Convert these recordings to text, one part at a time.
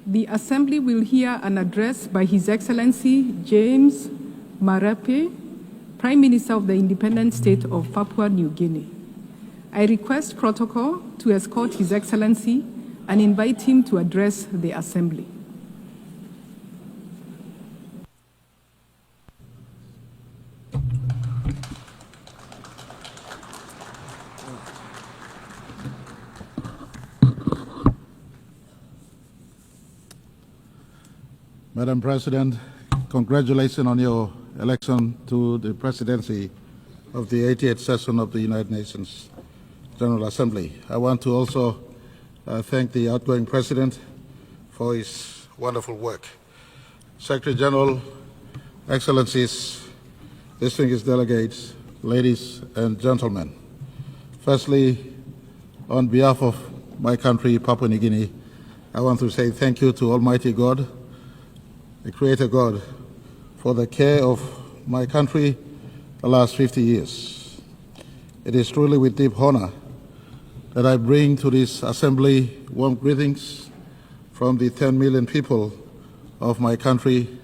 The Assembly will hear an address by His Excellency James Marape, Prime Minister of the Independent State of Papua New Guinea. I request protocol to escort His Excellency and invite him to address the Assembly. Madam President, congratulations on your election to the presidency of the 88th session of the United Nations General Assembly. I want to also thank the outgoing president for his wonderful work. Secretary General, Excellencies, distinguished delegates, ladies and gentlemen. Firstly, on behalf of my country, Papua New Guinea, I want to say thank you to Almighty God, the Creator God, for the care of my country the last 50 years. It is truly with deep honor that I bring to this assembly warm greetings from the 10 million people of my country.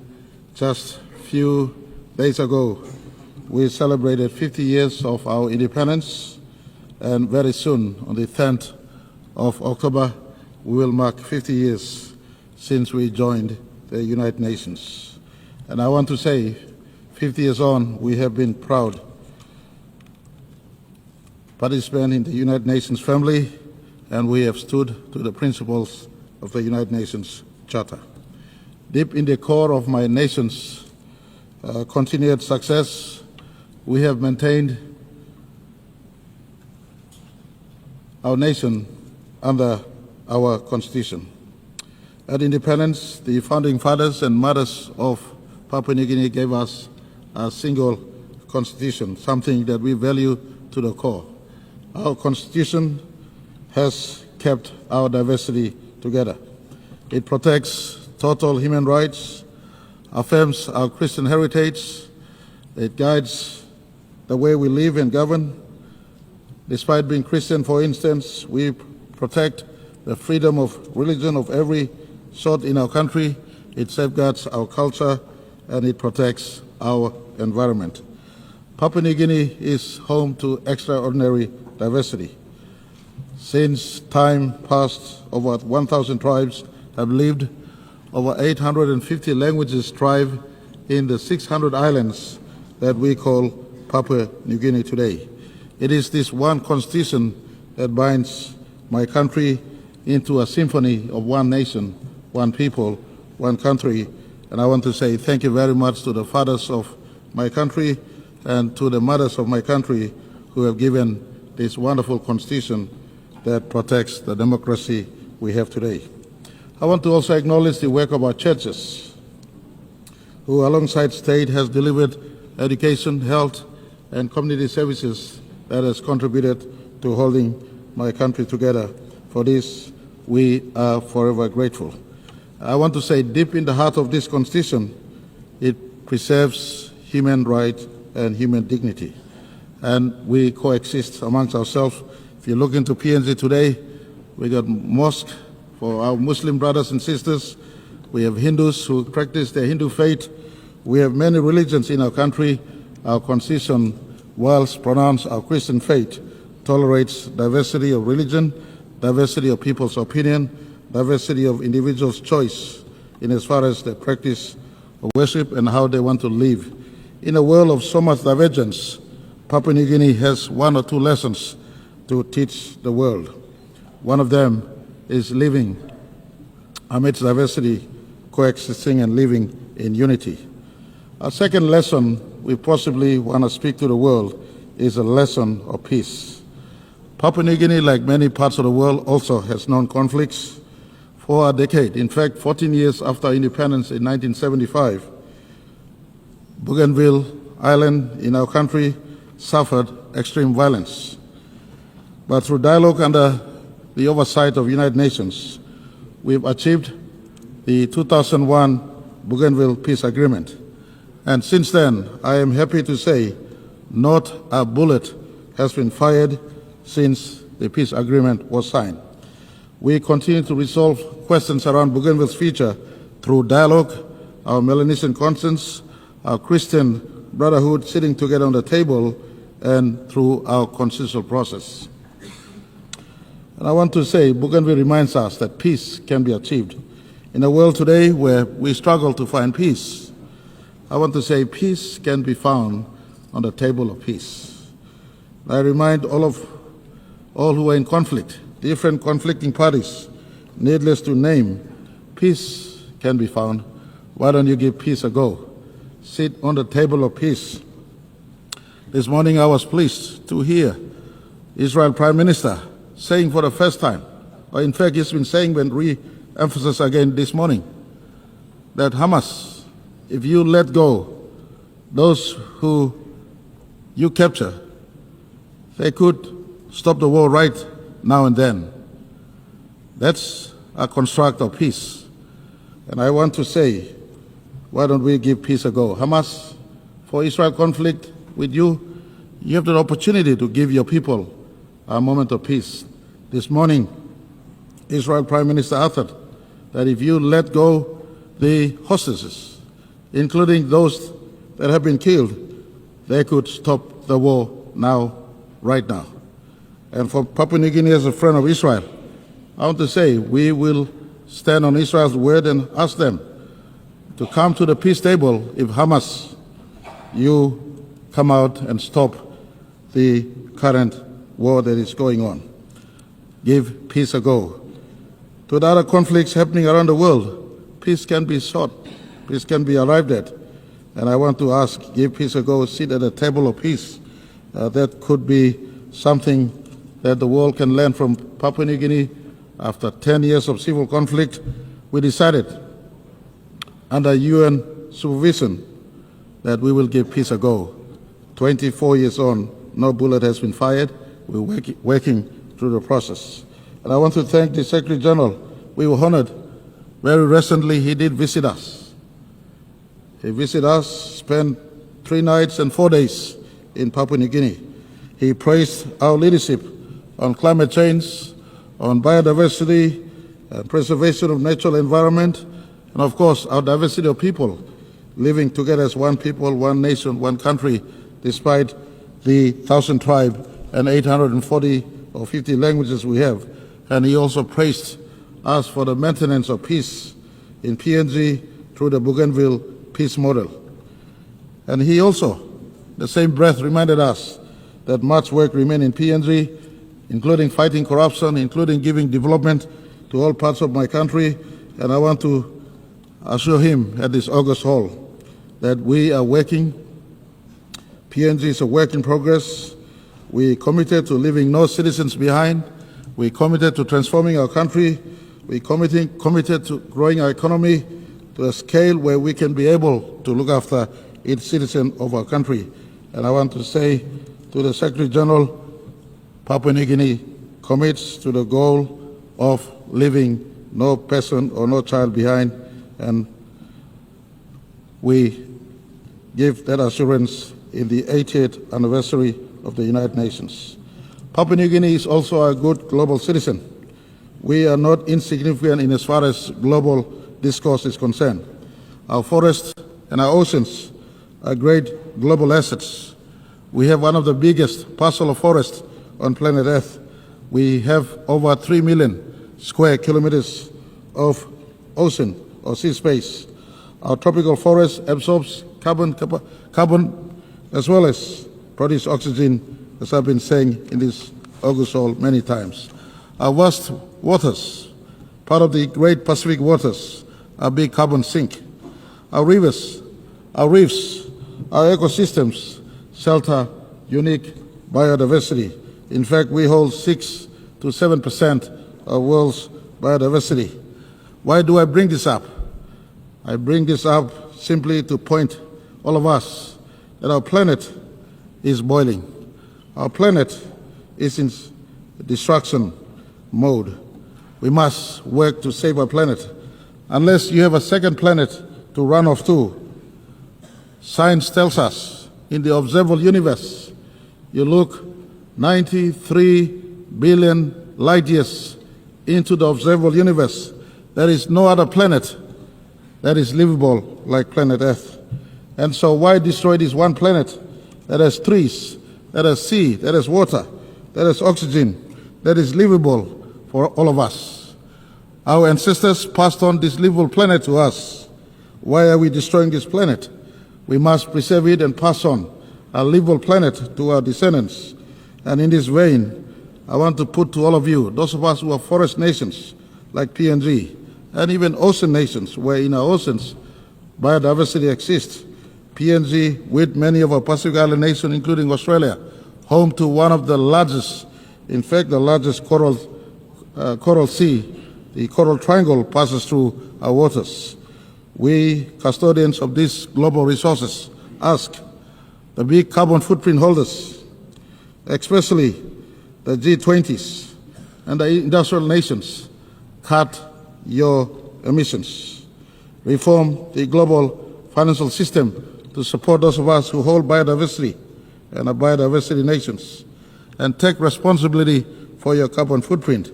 Just a few days ago, we celebrated 50 years of our independence, and very soon, on the 10th of October, we will mark 50 years since we joined the United Nations. And I want to say, 50 years on, we have been proud participants in the United Nations family, and we have stood to the principles of the United Nations Charter. Deep in the core of my nation's continued success, we have maintained our nation under our Constitution. At independence, the founding fathers and mothers of Papua New Guinea gave us a single constitution, something that we value to the core. Our constitution has kept our diversity together. It protects total human rights, affirms our Christian heritage, it guides the way we live and govern. Despite being Christian, for instance, we protect the freedom of religion of every sort in our country. It safeguards our culture and it protects our environment. Papua New Guinea is home to extraordinary diversity. Since time past, over 1,000 tribes have lived, over 850 languages thrive in the 600 islands that we call Papua New Guinea today. It is this one constitution that binds my country into a symphony of one nation, one people, one country. And I want to say thank you very much to the fathers of my country and to the mothers of my country who have given this wonderful constitution that protects the democracy we have today. I want to also acknowledge the work of our churches, who alongside state has delivered education, health, and community services that has contributed to holding my country together. For this, we are forever grateful. I want to say deep in the heart of this Constitution, it preserves human rights and human dignity. And we coexist amongst ourselves. If you look into PNG today, we got mosque for our Muslim brothers and sisters. We have Hindus who practice their Hindu faith. We have many religions in our country. Our Constitution, whilst pronounced our Christian faith, tolerates diversity of religion, diversity of people's opinion, diversity of individuals' choice in as far as the practice of worship and how they want to live. In a world of so much divergence, Papua New Guinea has one or two lessons to teach the world. One of them is living amidst diversity, coexisting and living in unity. Our second lesson we possibly want to speak to the world is a lesson of peace. Papua New Guinea, like many parts of the world, also has known conflicts for a decade. In fact, 14 years after independence in 1975, Bougainville Island in our country suffered extreme violence. But through dialogue under the oversight of United Nations, we've achieved the 2001 Bougainville Peace Agreement. And since then, I am happy to say not a bullet has been fired since the peace agreement was signed. We continue to resolve questions around Bougainville's future through dialogue, our Melanesian conscience, our Christian brotherhood sitting together on the table, and through our consensual process. And I want to say, Bougainville reminds us that peace can be achieved. In a world today where we struggle to find peace, I want to say peace can be found on the table of peace. I remind all who are in conflict, different conflicting parties, needless to name, peace can be found. Why don't you give peace a go? Sit on the table of peace. This morning I was pleased to hear Israel Prime Minister saying for the first time, or in fact he's been saying when re-emphasized again this morning, that Hamas, if you let go those who you capture, they could stop the war right now and then. That's a construct of peace. And I want to say, why don't we give peace a go? Hamas, for Israel conflict with you, you have the opportunity to give your people a moment of peace. This morning, Israel Prime Minister uttered that if you let go the hostages, including those that have been killed, they could stop the war now, right now. And for Papua New Guinea as a friend of Israel, I want to say we will stand on Israel's word and ask them to come to the peace table if Hamas, you come out and stop the current war that is going on. Give peace a go. To the other conflicts happening around the world, peace can be sought, peace can be arrived at. And I want to ask, give peace a go, sit at the table of peace. That could be something that the world can learn from Papua New Guinea. After 10 years of civil conflict, we decided under UN supervision that we will give peace a go. 24 years on, no bullet has been fired. We're working through the process. And I want to thank the Secretary General. We were honored. Very recently, he did visit us. He visited us, spent 3 nights and 4 days in Papua New Guinea. He praised our leadership on climate change, on biodiversity, preservation of natural environment, and of course, our diversity of people living together as one people, one nation, one country, despite the 1,000 tribes and 840 or 50 languages we have. And he also praised us for the maintenance of peace in PNG through the Bougainville peace model. And he also, the same breath, reminded us that much work remains in PNG, including fighting corruption, including giving development to all parts of my country. And I want to assure him at this August Hall that we are working. PNG is a work in progress. We committed to leaving no citizens behind. We committed to transforming our country. We committed to growing our economy to a scale where we can be able to look after each citizen of our country. And I want to say to the Secretary General, Papua New Guinea commits to the goal of leaving no person or no child behind, and we give that assurance in the 80th anniversary of the United Nations. Papua New Guinea is also a good global citizen. We are not insignificant in as far as global discourse is concerned. Our forests and our oceans are great global assets. We have one of the biggest parcel of forest on planet Earth. We have over 3 million square kilometers of ocean or sea space. Our tropical forest absorbs carbon as well as produce oxygen, as I've been saying in this August Hall many times. Our vast waters, part of the great Pacific waters, are big carbon sink. Our rivers, our reefs, our ecosystems shelter unique biodiversity. In fact, we hold 6 to 7% of world's biodiversity. Why do I bring this up? I bring this up simply to point all of us that our planet is boiling. Our planet is in destruction mode. We must work to save our planet. Unless you have a second planet to run off to, science tells us in the observable universe, you look 93 billion light years into the observable universe. There is no other planet that is livable like planet Earth. And so why destroy this one planet that has trees, that has sea, that has water, that has oxygen, that is livable for all of us? Our ancestors passed on this livable planet to us. Why are we destroying this planet? We must preserve it and pass on a livable planet to our descendants. And in this vein, I want to put to all of you, those of us who are forest nations like PNG, and even ocean nations, where in our oceans biodiversity exists. PNG, with many of our Pacific Island nations, including Australia, home to one of the largest, in fact, the largest coral sea, the Coral Triangle passes through our waters. We, custodians of these global resources, ask the big carbon footprint holders, especially the G20s and the industrial nations, cut your emissions. Reform the global financial system to support those of us who hold biodiversity and are biodiversity nations, and take responsibility for your carbon footprint.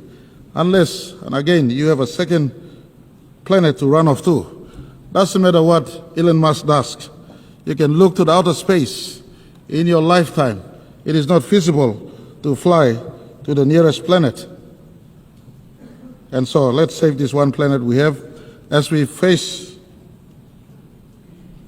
Unless, and again, you have a second planet to run off to. Doesn't matter what Elon Musk does. You can look to the outer space in your lifetime. It is not feasible to fly to the nearest planet. And so let's save this one planet we have. As we face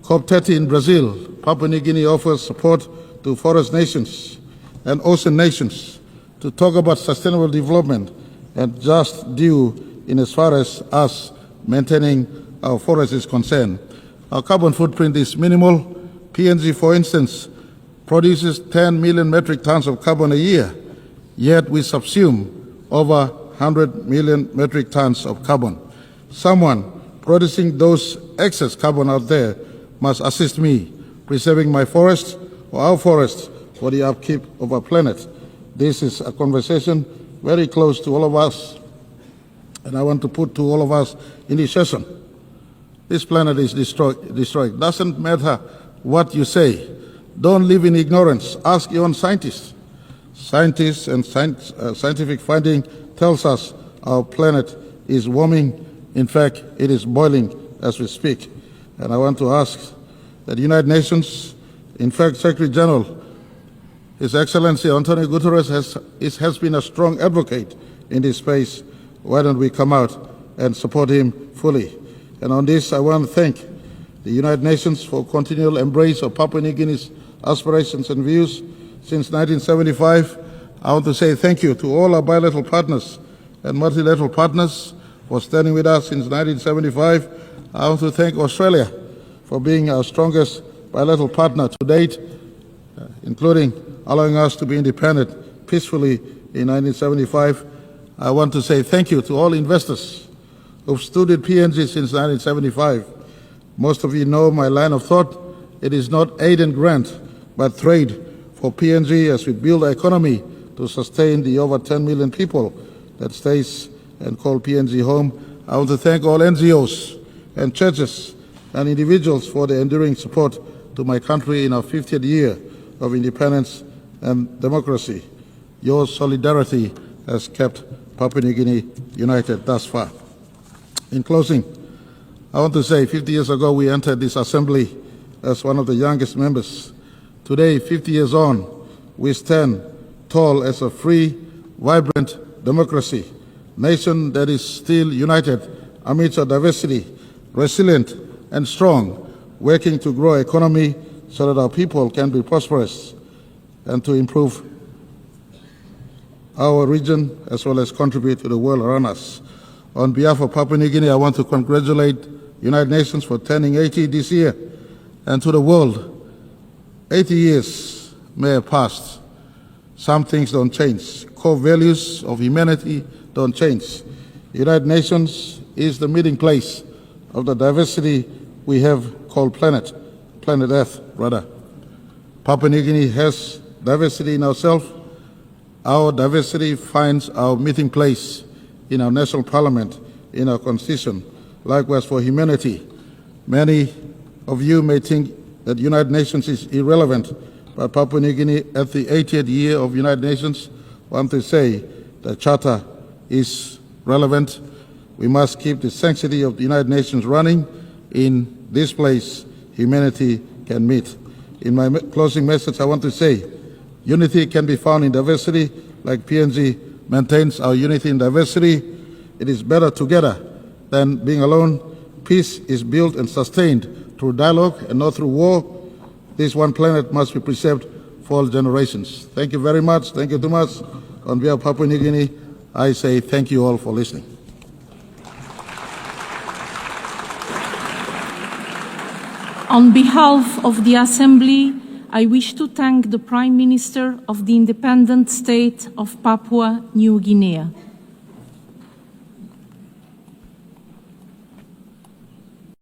COP30 in Brazil, Papua New Guinea offers support to forest nations and ocean nations to talk about sustainable development and just due in as far as us maintaining our forests is concerned. Our carbon footprint is minimal. PNG, for instance, produces 10 million metric tons of carbon a year, yet we subsume over 100 million metric tons of carbon. Someone producing those excess carbon out there must assist me preserving my forest or our forest for the upkeep of our planet. This is a conversation very close to all of us, and I want to put to all of us in this session. This planet is destroyed. Doesn't matter what you say. Don't live in ignorance. Ask your own scientists. Scientists and scientific finding tells us our planet is warming. In fact, it is boiling as we speak. And I want to ask that the United Nations, in fact, Secretary General, His Excellency Antonio Guterres has been a strong advocate in this space. Why don't we come out and support him fully? And on this, I want to thank the United Nations for continual embrace of Papua New Guinea's aspirations and views since 1975. I want to say thank you to all our bilateral partners and multilateral partners for standing with us since 1975. I want to thank Australia for being our strongest bilateral partner to date, including allowing us to be independent peacefully in 1975. I want to say thank you to all investors who've stood with PNG since 1975. Most of you know my line of thought. It is not aid and grant, but trade for PNG as we build our economy to sustain the over 10 million people that stays and call PNG home. I want to thank all NGOs and churches and individuals for their enduring support to my country in our 50th year of independence and democracy. Your solidarity has kept Papua New Guinea united thus far. In closing, I want to say 50 years ago we entered this assembly as one of the youngest members. Today, 50 years on, we stand tall as a free, vibrant democracy, nation that is still united amidst our diversity, resilient and strong, working to grow our economy so that our people can be prosperous and to improve our region as well as contribute to the world around us. On behalf of Papua New Guinea, I want to congratulate United Nations for turning 80 this year, and to the world, 80 years may have passed. Some things don't change. Core values of humanity don't change. United Nations is the meeting place of the diversity we have called planet Earth, rather. Papua New Guinea has diversity in ourselves. Our diversity finds our meeting place in our national parliament, in our constitution. Likewise for humanity. Many of you may think that United Nations is irrelevant, but Papua New Guinea at the 80th year of United Nations, I want to say the Charter is relevant. We must keep the sanctity of the United Nations running. In this place, humanity can meet. In my closing message, I want to say, unity can be found in diversity, like PNG maintains our unity in diversity. It is better together than being alone. Peace is built and sustained through dialogue and not through war. This one planet must be preserved for all generations. Thank you very much. Thank you too much. On behalf of Papua New Guinea, I say thank you all for listening. On behalf of the Assembly, I wish to thank the Prime Minister of the Independent State of Papua New Guinea.